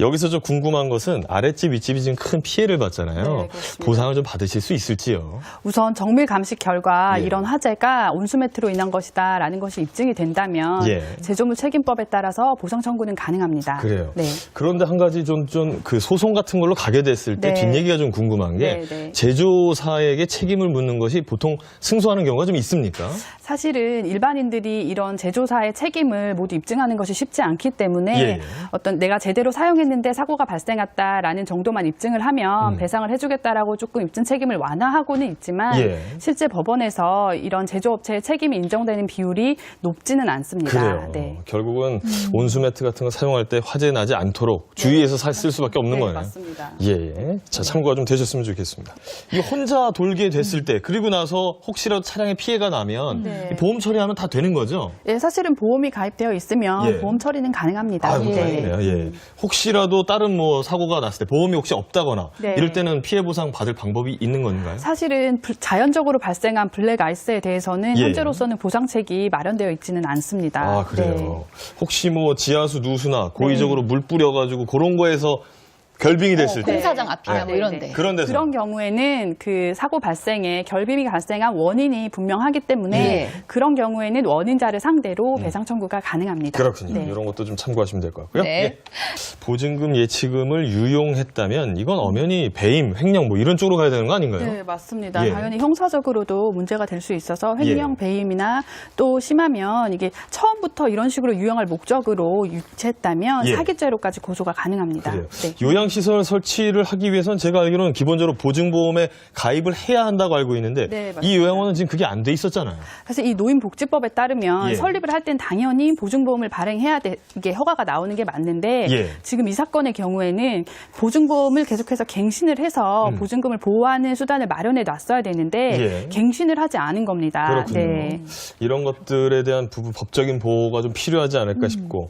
여기서 좀 궁금한 것은 아랫집, 윗집이 지금 큰 피해를 받잖아요. 네, 그렇습니다. 보상을 좀 받으실 수 있을지요? 우선 정밀 감식 결과 예. 이런 화재가 온수매트로 인한 것이다라는 것이 입증이 된다면 예. 제조물 책임법에 따라서 보상 청구는 가능합니다. 그래요. 네. 그런데 한 가지 좀 그 소송 같은 걸로 가게 됐을 때 네. 뒷얘기가 좀 궁금한 게 네, 네. 제조사에게 책임을 묻는 것이 보통 승소하는 경우가 좀 있습니까? 사실은 일반인들이 이런 제조사의 책임을 모두 입증하는 것이 쉽지 않기 때문에 예. 어떤 내가 제대로 사용했는데 사고가 발생했다라는 정도만 입증을 하면 배상을 해주겠다라고 조금 입증 책임을 완화하고는 있지만 예. 실제 법원에서 이런 제조업체의 책임이 인정되는 비율이 높지는 않습니다. 그래요. 네. 결국은 온수매트 같은 거 사용할 때 화재 나지 않도록 주의해서 쓸 수밖에 없는 네, 거네요. 맞습니다. 예. 자, 참고가 좀 되셨으면 좋겠습니다. 이거 혼자 돌게 됐을 때, 그리고 나서 혹시라도 차량에 피해가 나면 네. 이 보험 처리하면 다 되는 거죠? 예, 사실은 보험이 가입되어 있으면 예. 보험 처리는 가능합니다. 아이고, 예. 다행이네요. 예. 혹시라도 다른 뭐 사고가 났을 때 보험이 혹시 없다거나 네. 이럴 때는 피해 보상 받을 방법이 있는 건가요? 사실은 자연적으로 발생한 블랙 아이스에 대해서는 예. 현재로서는 보상책이 마련되어 있지는 않습니다. 아, 그래요. 네. 혹시 뭐 지하수 누수나 고의적으로 물 뿌려가지고 그런 거에서 결빙이 됐을 때 공사장 앞이나 뭐 이런데. 네. 그런 데서 그런 경우에는 그 사고 발생에 결빙이 발생한 원인이 분명하기 때문에 예. 그런 경우에는 원인자를 상대로 배상 청구가 가능합니다. 그렇군요. 네. 이런 것도 좀 참고하시면 될 것 같고요. 네. 예. 보증금 예치금을 유용했다면 이건 엄연히 배임, 횡령 뭐 이런 쪽으로 가야 되는 거 아닌가요? 네, 맞습니다. 예. 당연히 형사적으로도 문제가 될 수 있어서 횡령, 배임이나 또 심하면 이게 처음부터 이런 식으로 유용할 목적으로 유치했다면 예. 사기죄로까지 고소가 가능합니다. 그래요. 네. 요양시설 설치를 하기 위해서는 제가 알기로는 기본적으로 보증보험에 가입을 해야 한다고 알고 있는데 네, 맞습니다. 이 요양원은 지금 그게 안 돼 있었잖아요. 사실 이 노인복지법에 따르면 예. 설립을 할 땐 당연히 보증보험을 발행해야 돼 이게 허가가 나오는 게 맞는데 예. 지금 이 사건의 경우에는 보증보험을 계속해서 갱신을 해서 보증금을 보호하는 수단을 마련해 놨어야 되는데 예. 갱신을 하지 않은 겁니다. 그렇군요. 네. 이런 것들에 대한 법적인 보호가 좀 필요하지 않을까 싶고